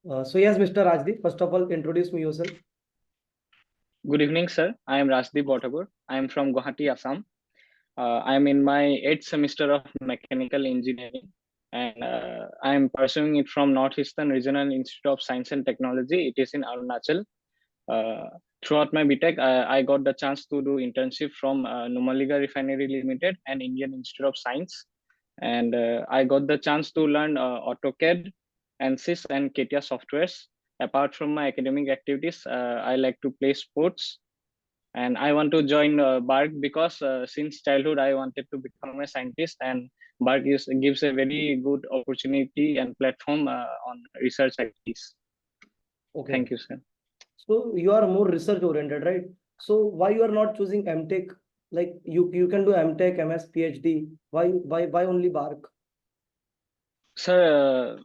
So yes, Mr. Rajdeep, first of all, introduce me yourself. Good evening, sir. I am Rajdeep Botagur. I am from Guwahati, Assam. I am in my 8th semester of mechanical engineering, and I am pursuing it from Northeastern Regional Institute of Science and Technology. It is in Arunachal. Uh, Throughout my BTech, I got the chance to do internship from Numaligarh Refinery Limited and Indian Institute of Science, and I got the chance to learn AutoCAD, ANSYS, and CATIA softwares. Apart from my academic activities, I like to play sports, and I want to join BARC because since childhood I wanted to become a scientist, and gives a very good opportunity and platform on research activities. Okay. Thank you, sir. So you are more research oriented, right? So why you are not choosing MTech? Like you can do MTech, MS, PhD. Why only BARC? Sir,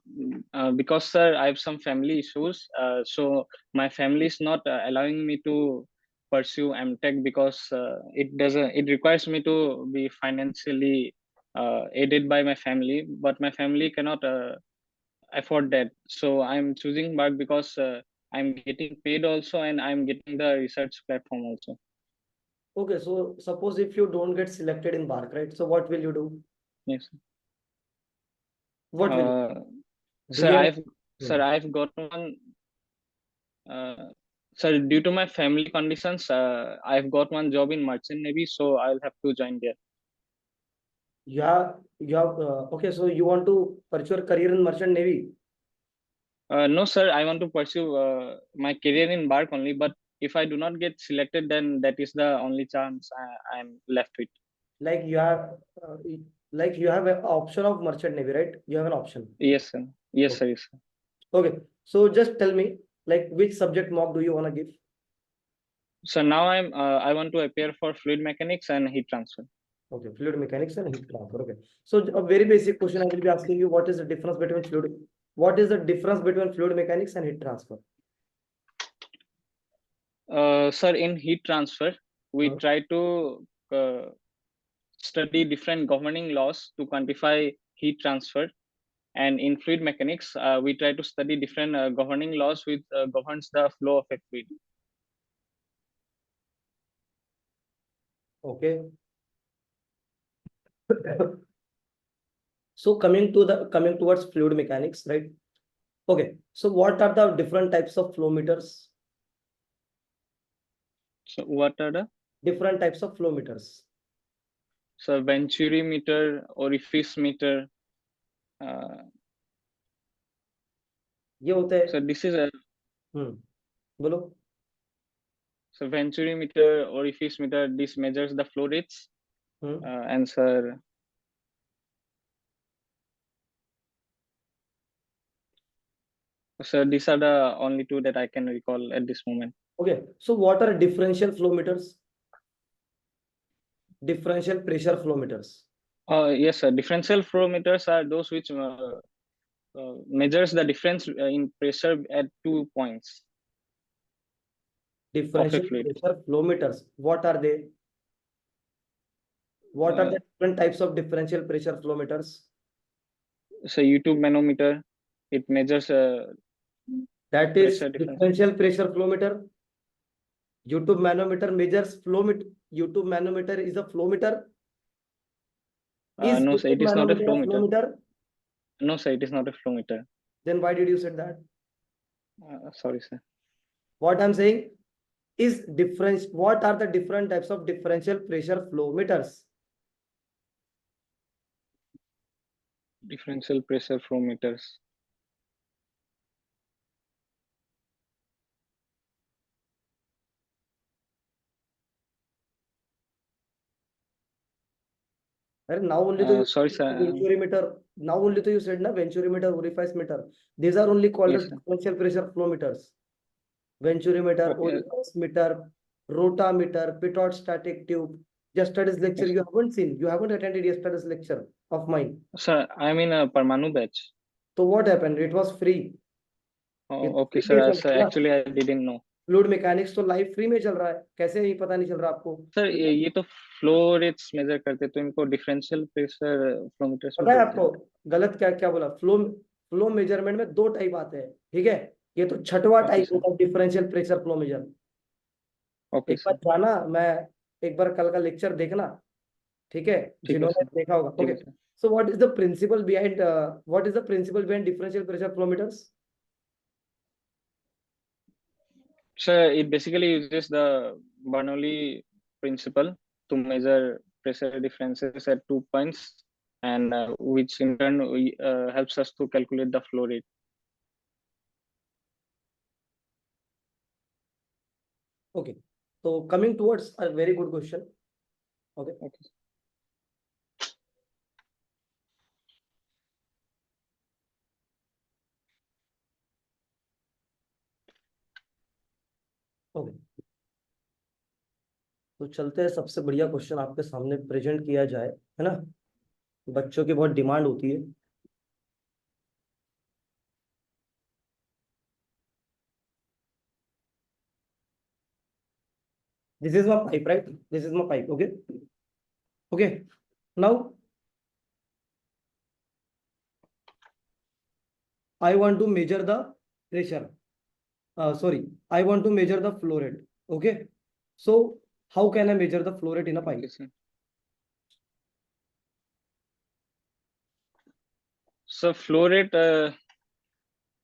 because sir, I have some family issues. So my family is not allowing me to pursue MTech because it requires me to be financially aided by my family, but my family cannot afford that. So I'm choosing BARC because I'm getting paid also, and I'm getting the research platform also. Okay, so suppose if you don't get selected in BARC, right? So what will you do? Yes. What will you Uh, do? sir, You have... I've got one. Uh, Sir, due to my family conditions, I've got one job in Merchant Navy, so I'll have to join there. Yeah, you have okay, so you want to pursue your career in Merchant Navy? No, sir, I want to pursue my career in BARC only, but if I do not get selected, then that is the only chance I'm left with. Like you have uh, like you have an option of Merchant Navy, right? You have an option. Yes, sir. Yes, Okay. sir. Yes, sir. Okay, so just tell me, like, which subject mock do you want to give? So now I want to appear for fluid mechanics and heat transfer. Okay, fluid mechanics and heat transfer. Okay, so a very basic question I will be asking you: what is the difference between fluid? What is the difference between fluid mechanics and heat transfer? Sir, in heat transfer, we Huh? try to study different governing laws to quantify heat transfer. And in fluid mechanics, we try to study different governing laws which governs the flow of a fluid. Okay. So coming towards fluid mechanics, right? Okay, so what are the different types of flow meters? So what are the? Different types of flow meters. So venturi meter, orifice meter. Uh, ये होते हैं. so this is a बोलो. so venturi meter, orifice meter. This measures the flow rates. And sir, these are the only two that I can recall at this moment. Okay, so what are differential flow meters? Differential pressure flow meters. Yes, sir. Differential flow meters are those which measures the difference in pressure at 2 points of a Differential fluid. pressure flow meters. What are they? What are the different types of differential pressure flow meters? So YouTube manometer, it measures That is pressure difference. differential pressure flow meter. YouTube manometer measures flow meter. YouTube manometer is a flow meter. Is No, sir, YouTube it is not a manometer flow a flow meter. meter? No, sir, it is not a flow meter. Then why did you say that? Sorry, sir. What I'm saying is difference. What are the different types of differential pressure flow meters? Differential pressure flow meters. Now only the Sorry, sir. venturimeter. Now only you said na venturimeter, orifice meter. These are only called Yes, as sir. differential pressure flow meters. Venturimeter, Okay. orifice meter, rotameter, pitot static tube. Yesterday's lecture Yes. you haven't seen. You haven't attended yesterday's lecture of mine. Sir, I'm in a Parmanu batch. So what happened? It was free. Oh, okay, sir. Sir, actually, I didn't know. Fluid mechanics तो live free में चल रहा है, कैसे नहीं पता नहीं चल रहा आपको? सर ये तो फ्लो रेट्स मेजर करते तो इनको डिफरेंशियल प्रेशर फ्लोमीटर्स पता है आपको गलत क्या क्या बोला? फ्लो मेजरमेंट में दो टाइप आते हैं, ठीक है। ये तो छठवां Okay, टाइप sir. होता है differential pressure flow measure. Okay, एक बार sir. जाना, मैं एक बार कल का लेक्चर देखना, ठीक है, ठीक है जिन्होंने सर. देखा होगा। ठीक ओके, है sir. So what is the principle behind differential pressure flowmeters? So it basically uses the Bernoulli principle to measure pressure differences at 2 points, and which in turn helps us to calculate the flow rate. Okay, तो coming towards a very good question. Okay, Okay. Okay, तो चलते हैं, सबसे बढ़िया question आपके सामने present किया जाए, है ना। बच्चों की बहुत डिमांड होती है। This is my pipe, right? This is my pipe. Okay, okay, now I want to measure the pressure. Sorry, I want to measure the flow rate. Okay, so how can I measure the flow rate in a pipe? Okay, sir. So flow rate,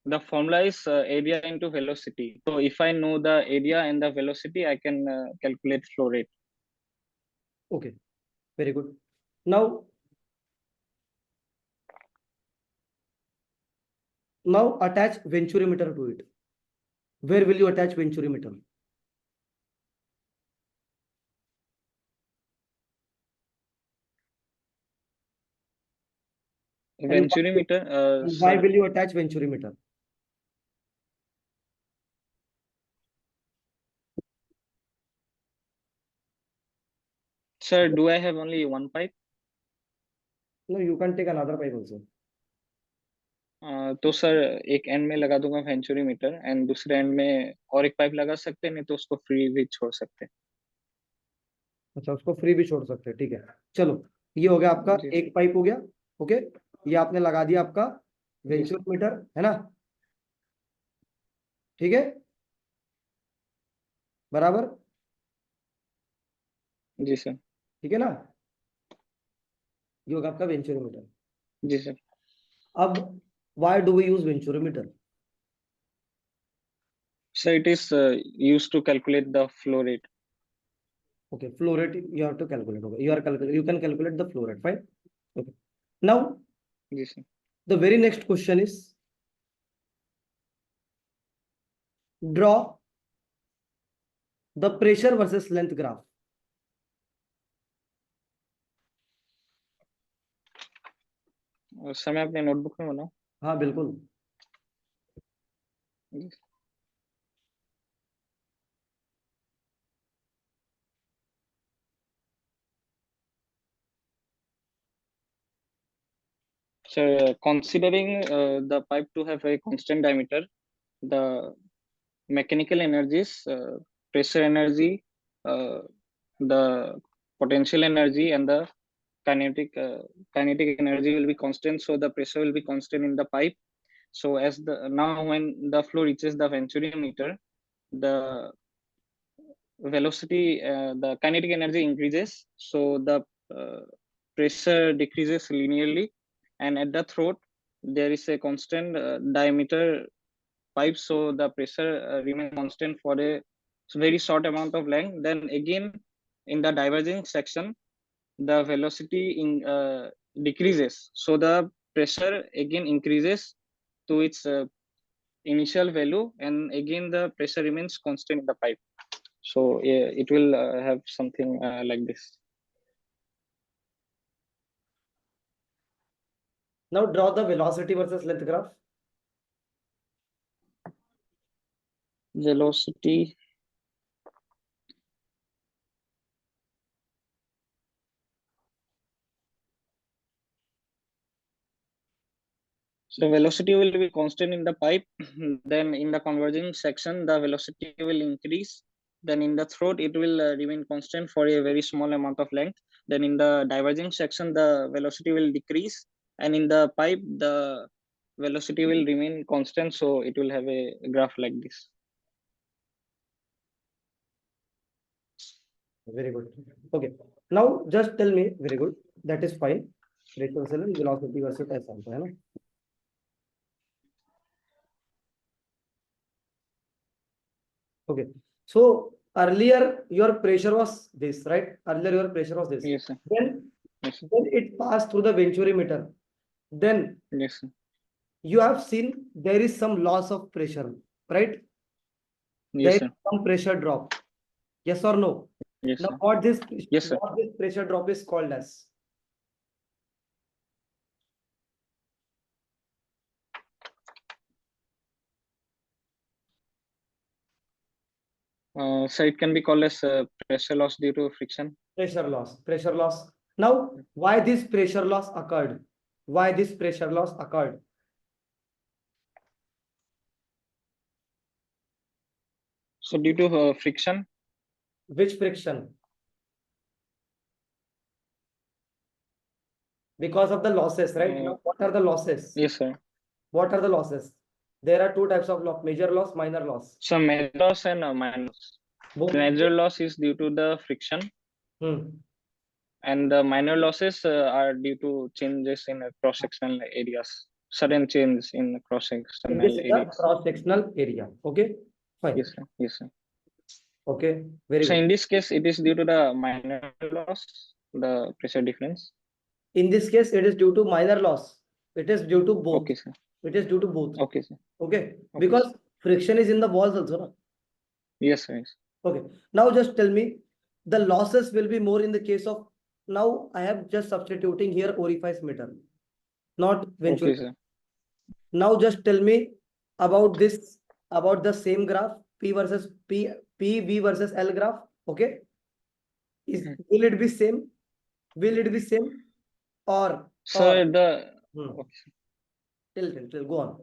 the formula is area into velocity. So if I know the area and the velocity, I can calculate flow rate. Okay, very good. Now attach venturimeter to it. Where will you attach venturimeter? And Venturimeter, why sir. will you attach venturimeter? Sir, do I have only one pipe? No, you can take another pipe also. तो sir एक and में लगा दूंगा venturimeter, and दूसरे and में और एक pipe लगा सकते हैं, नहीं तो उसको फ्री भी छोड़ सकते हैं. अच्छा, उसको फ्री भी छोड़ सकते हैं, ठीक है। चलो, ये हो गया आपका जी एक पाइप हो गया। ओके, ये आपने लगा दिया आपका जी सर. वेंचुरीमीटर, है ना, ठीक है, बराबर, जी सर. ठीक है ना। ये होगा आपका वेंचुरोमीटर। जी सर. अब why do we use venturimeter? Sir it is used to calculate the flow rate. Okay, flow rate you have to calculate. होगा, you can calculate the flow rate, fine. Okay, now जी sir. The very next question is draw the pressure versus length graph. Sir मैं अपने notebook में बनाऊं? हाँ बिल्कुल। जी. So considering the pipe to have a constant diameter, the mechanical energies, pressure energy, the potential energy, and the kinetic energy will be constant. So the pressure will be constant in the pipe. So as the now when the flow reaches the venturimeter, the velocity, the kinetic energy increases. So the uh, pressure decreases linearly, and at the throat there is a constant diameter pipe, so the pressure remains constant for a very short amount of length. Then again, in the diverging section, the velocity decreases, so the pressure again increases to its initial value, and again the pressure remains constant in the pipe. So yeah, it will have something like this. Now draw the velocity versus length graph. Velocity. So velocity will be constant in the pipe. Then in the converging section, the velocity will increase. Then in the throat, it will remain constant for a very small amount of length. Then in the diverging section, the velocity will decrease. And in the pipe, the velocity will remain constant, so it will have a graph like this. Very good. Okay. Now just tell me, very good. That is fine. Rachel Selen, velocity versus S alpha, है ना? Okay. So earlier your pressure was this, right? Earlier your pressure was this. Yes, sir. Then, Yes, sir. when it passed through the venturimeter, then Yes, sir. you have seen there is some loss of pressure, right? There Yes, is sir. some pressure drop. Yes or no? Yes, Now sir. what this Yes, sir. pressure drop is called as? So it can be called as pressure loss due to friction. Pressure loss. Pressure loss. Now, why this pressure loss occurred? Why this pressure loss occurred? So due to friction. Which friction? Because of the losses, right? Now, what are the losses? Yes, sir. What are the losses? There are two types of loss: major loss, minor loss. So major loss and minor loss. Both. Major loss is due to the friction, and the minor losses are due to changes in cross-sectional areas. Sudden change in cross-sectional This is the areas. cross-sectional area. Okay, fine. Yes, sir. Yes, sir. Okay, very So good. in this case, it is due to the minor loss, the pressure difference. In this case, it is due to minor loss. It is due to both. Okay, sir. It is due to both. Okay, sir. Okay, Okay, because sir. friction is in the walls also, no? Yes, sir. Yes. Okay, now just tell me, the losses will be more in the case of, now I have just substituting here orifice meter, not venturi. Okay, sir. Now just tell me about this, about the same graph, P versus P, V versus L graph. Okay, will it be same? Will it be same? Or Sir, the okay, sir. Till go on.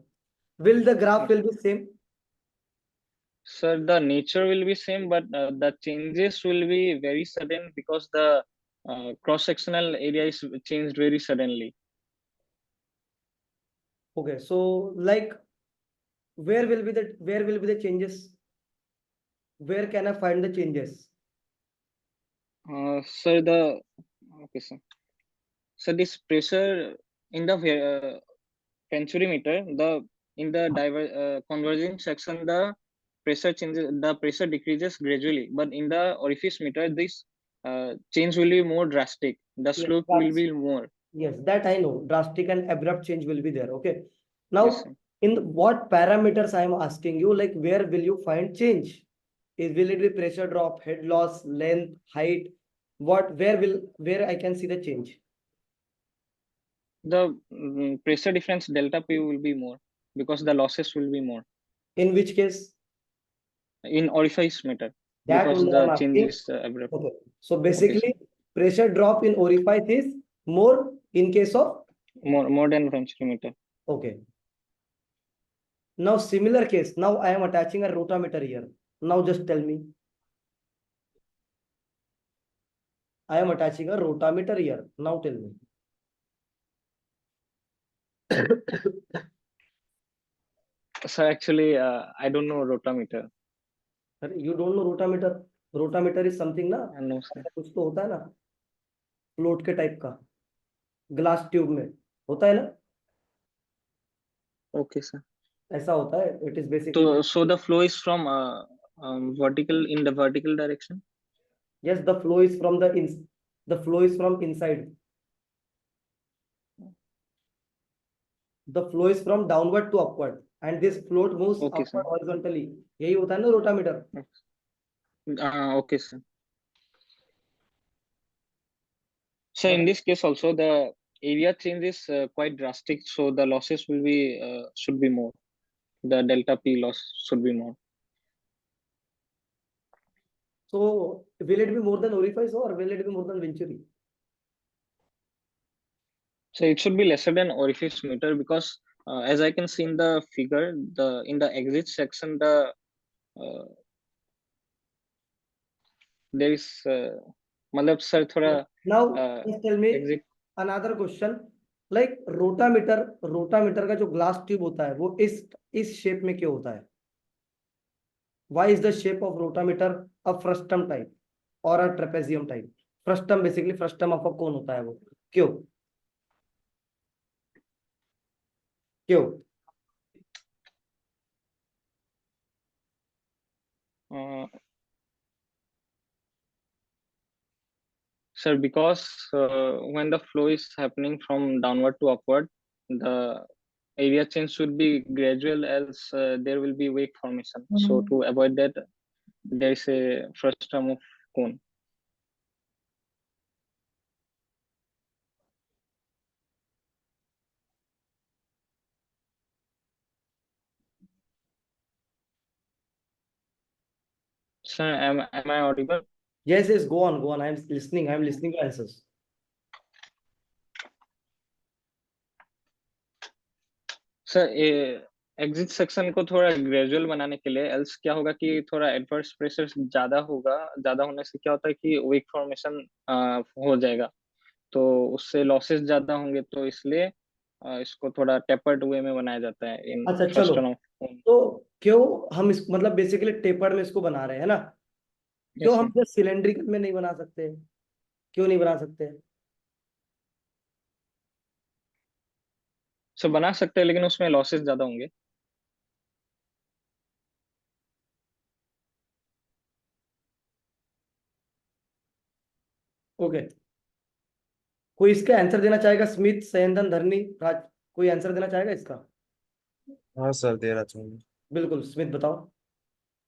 Will the graph will be same? Sir, the nature will be same, but the changes will be very sudden because the cross-sectional area is changed very suddenly. Okay, so like where will be the changes? Where can I find the changes? Sir, the okay, sir. So this pressure in the venturimeter, in the converging section, the pressure changes, the pressure decreases gradually, but in the orifice meter, this change will be more drastic. The Yes, slope will be more. yes, that I know. Drastic and abrupt change will be there. Okay. Now, Yes, sir. in what parameters I am asking you, like where will you find change? Will it be pressure drop, head loss, length, height? Where I can see the change? The pressure difference delta P will be more because the losses will be more In which case? in orifice meter That because only the I'm change asking. is abrupt. Okay. So Okay, sir. basically, pressure drop in orifice is more in case of? More than venturimeter. Okay. Now, similar case. Now I am attaching a rotameter here. Now just tell me. I am attaching a rotameter here. Now tell me. So actually, I don't know rotameter. You don't know rotameter? Rotameter is something ना, No, sir. कुछ तो होता है ना, float के type का, glass tube में होता है ना, Okay, sir. ऐसा होता है. It is basically. So the flow is from vertical in the vertical direction. Yes, the flow is from the flow is from inside. The flow is from downward to upward, and this float moves Okay, upward sir. horizontally. यही होता है ना rotameter. Okay, sir. So in this case also the area change is quite drastic, so the losses will be should be more. The delta P loss should be more. So will it be more than orifice or will it be more than venturi? So it should be lesser than orifice meter because as I can see in the figure, in the exit section, there is मतलब sir थोड़ा Now just tell me exit. another question. Like rotameter का जो glass tube होता है वो इस shape में क्यों होता है? Why is the shape of rotameter a frustum type or a trapezium type? Frustum basically frustum of कौन होता है वो? क्यों? क्यों? Sir, because when the flow is happening from downward to upward, the area change should be gradual, else there will be wake formation. So to avoid that, there is a frustum of cone. Sir, am I audible? Yes, yes, go on, go on. I am listening to answers. Sir exit section को थोड़ा gradual बनाने के लिए, else क्या होगा कि थोड़ा adverse pressure ज्यादा होगा, ज्यादा होने से क्या होता है कि वीक फॉर्मेशन हो जाएगा, तो उससे लॉसेस ज्यादा होंगे, तो इसलिए इसको थोड़ा टेपर्ड वे में बनाया जाता है इन अच्छा चलो, फ्रस्टन ऑफ। तो क्यों हम इस मतलब बेसिकली टेपर्ड में इसको बना रहे हैं ना? क्यों यस हम सर। जस्ट सिलेंड्रिकल में नहीं बना सकते? क्यों नहीं बना सकते? सर बना सकते हैं, लेकिन उसमें लॉसेस ज्यादा होंगे। ओके, कोई इसका आंसर देना चाहेगा? स्मिथ, सयंदन, धरनी, राज, कोई आंसर देना चाहेगा इसका? हाँ सर, दे रहा था। बिल्कुल, स्मिथ बताओ।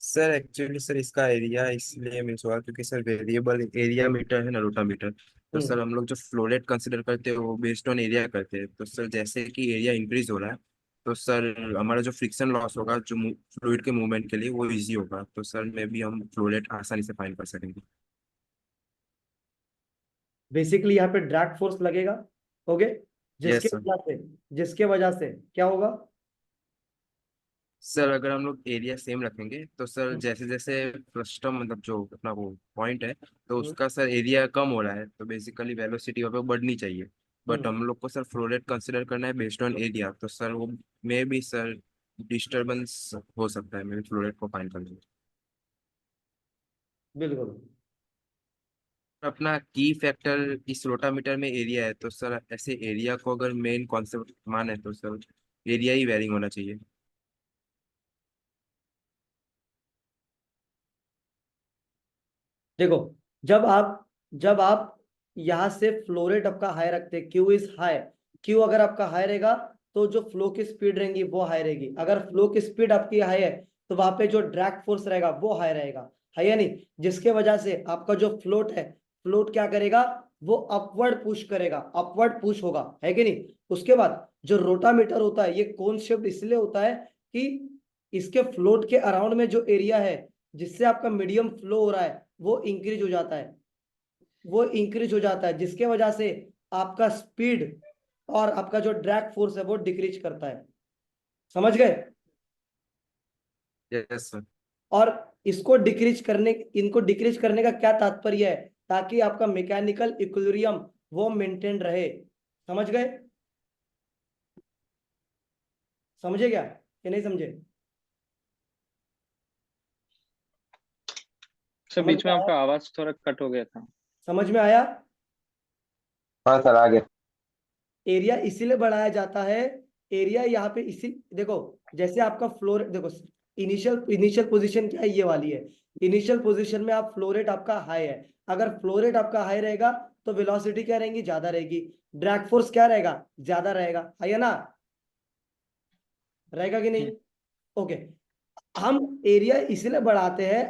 सर एक्चुअली सर इसका एरिया इसलिए मीन्स हुआ क्योंकि सर वेरिएबल एरिया मीटर है ना, रोटा मीटर। तो सर हम लोग जो फ्लो रेट कंसिडर करते हैं वो बेस्ड ऑन एरिया करते हैं। तो सर जैसे कि एरिया इंक्रीज हो रहा है तो सर हमारा जो फ्रिक्शन लॉस होगा जो फ्लूइड के मूवमेंट के लिए वो इजी होगा। तो सर में भी हम फ्लो रेट आसानी से फाइंड कर सकेंगे। बेसिकली यहाँ पे ड्रैग फोर्स लगेगा। ओके, जिसके यस सर। वजह से जिसके वजह से क्या होगा? सर अगर हम लोग एरिया सेम रखेंगे तो सर जैसे जैसे फ्रस्टम मतलब जो अपना वो पॉइंट है तो हम्म, उसका सर एरिया कम हो रहा है तो बेसिकली वेलोसिटी वहाँ पे बढ़नी चाहिए। बट हम्म, हम लोग को सर फ्लो रेट कंसिडर करना है बेस्ड ऑन एरिया। तो सर वो में भी सर डिस्टरबेंस हो सकता है मे भी फ्लो रेट को फाइंड करने में। बिल्कुल। अपना की फैक्टर इस रोटामीटर में एरिया है तो सर ऐसे एरिया को अगर मेन कॉन्सेप्ट माने तो सर एरिया ही वेरिंग होना चाहिए। देखो, जब आप यहाँ से फ्लो रेट आपका हाई रखते, क्यू इज हाई, क्यू अगर आपका हाई रहेगा तो जो फ्लो की स्पीड रहेगी वो हाई रहेगी। अगर फ्लो की स्पीड आपकी हाई है तो वहां पे जो ड्रैग फोर्स रहेगा वो हाई रहेगा, है या नहीं? जिसके वजह से आपका जो फ्लोट है, फ्लोट क्या करेगा? वो अपवर्ड पुश करेगा, अपवर्ड पुश होगा, है कि नहीं? उसके बाद जो रोटामीटर होता है ये कौन शेप्ड इसलिए होता है कि इसके फ्लोट के अराउंड में जो एरिया है जिससे आपका मीडियम फ्लो हो रहा है वो इंक्रीज हो जाता है, वो इंक्रीज हो जाता है, जिसके वजह से आपका स्पीड और आपका जो ड्रैग फोर्स है वो डिक्रीज करता है। समझ गए? Yes sir. और इनको डिक्रीज करने का क्या तात्पर्य है? ताकि आपका मैकेनिकल इक्विलिब्रियम वो मेंटेन रहे। समझ गए? समझे क्या कि नहीं समझे? सर समझ बीच में में आया? आपका आवाज थोड़ा कट हो गया था। समझ में आया? हाँ सर, आगे। एरिया इसीलिए बढ़ाया जाता है। एरिया यहाँ पे इसी देखो, जैसे आपका फ्लोर देखो, इनिशियल पोजीशन क्या है? ये वाली है। इनिशियल पोजीशन में आप फ्लो रेट आपका हाई है। अगर फ्लो रेट आपका हाई रहेगा तो वेलोसिटी क्या रहेगी? ज्यादा रहेगी। ड्रैग फोर्स क्या रहेगा? ज्यादा रहेगा, है ना? रहेगा कि नहीं? ओके, हम एरिया इसलिए बढ़ाते हैं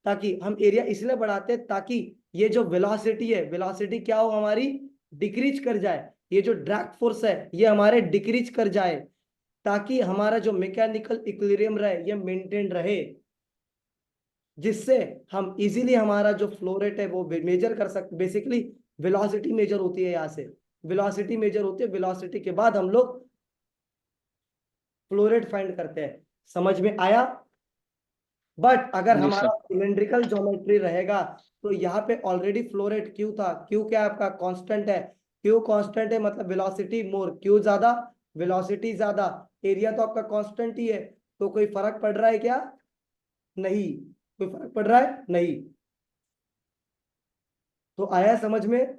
ताकि हम एरिया इसलिए बढ़ाते हैं ताकि ये जो वेलोसिटी है, वेलोसिटी क्या हो हमारी? डिक्रीज कर जाए। ये जो ड्रैग फोर्स है ये हमारे डिक्रीज कर जाए, ताकि हमारा जो मैकेनिकल इक्विलिब्रियम रहे ये मेंटेन रहे, जिससे हम इजीली हमारा जो फ्लो रेट है वो मेजर कर सकते। बेसिकली वेलोसिटी मेजर होती है, यहाँ से वेलोसिटी मेजर होती है। वेलोसिटी के बाद हम लोग फ्लो रेट फाइंड करते हैं। समझ में आया? बट अगर जी हमारा सर। सिलेंड्रिकल ज्योमेट्री रहेगा तो यहाँ पे ऑलरेडी फ्लो रेट क्यू था, क्यू क्या है आपका, कांस्टेंट है, क्यू कांस्टेंट है मतलब वेलोसिटी मोर, क्यू ज्यादा वेलोसिटी ज्यादा, एरिया तो आपका कांस्टेंट ही है, तो कोई फर्क पड़ रहा है क्या, नहीं, कोई फर्क पड़ रहा है नहीं। तो आया समझ में,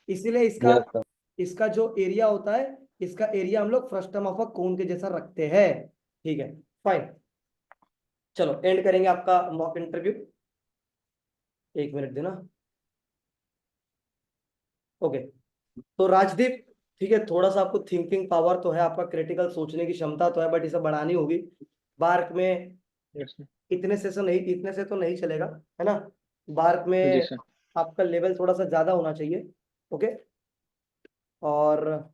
इसीलिए इसका Yes, sir. इसका जो एरिया होता है, इसका एरिया हम लोग फ्रस्टम ऑफ अ कोन के जैसा रखते हैं, ठीक है, फाइन। चलो एंड करेंगे आपका मॉक इंटरव्यू, 1 मिनट देना। ओके, तो राजदीप, ठीक है, थोड़ा सा आपको थिंकिंग पावर तो है, आपका क्रिटिकल सोचने की क्षमता तो है, बट इसे बढ़ानी होगी। बार्क में Yes, sir. इतने से तो नहीं चलेगा, है ना, बार्क जी में सर। आपका लेवल थोड़ा सा ज्यादा होना चाहिए। ओके, और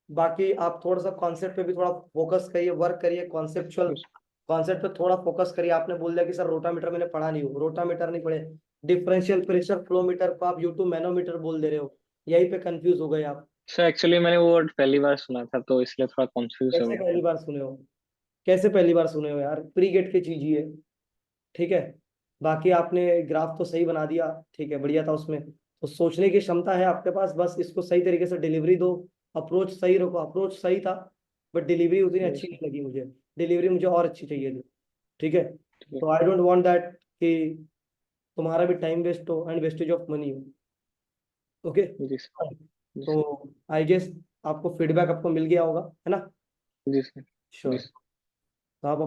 बाकी आप थोड़ा सा कॉन्सेप्ट पे भी थोड़ा फोकस करिए, वर्क करिए, कॉन्सेप्चुअल Yes, कॉन्सेप्ट पे थोड़ा फोकस करिए। आपने बोल दिया कि सर रोटामीटर मैंने पढ़ा नहीं हो, रोटामीटर नहीं पढ़े, डिफरेंशियल प्रेशर फ्लो मीटर को आप यूट्यूब मैनोमीटर बोल दे रहे हो, यहीं पे कंफ्यूज हो गए आप। सर एक्चुअली मैंने वो वर्ड पहली बार सुना था तो इसलिए थोड़ा कंफ्यूज हो कैसे गया पहली था। बार सुने हो, कैसे पहली बार सुने हो यार, प्री गेट की चीज ही है, ठीक है। बाकी आपने ग्राफ तो सही बना दिया, ठीक है, बढ़िया था उसमें, तो सोचने की क्षमता है आपके पास, बस इसको सही तरीके से डिलीवरी दो, अप्रोच सही रखो, अप्रोच सही था, बट डिलीवरी उतनी Yes, अच्छी sir. नहीं लगी मुझे, डिलीवरी मुझे और अच्छी चाहिए थी, ठीक है। ठीक है। तो आई डोंट वांट दैट कि तुम्हारा भी टाइम वेस्ट हो एंड वेस्टेज ऑफ मनी हो, ओके। जी सर। जी तो सर। आई गेस आपको फीडबैक आपको मिल गया होगा, है ना, जी सर। जी श्योर। सर। तो आप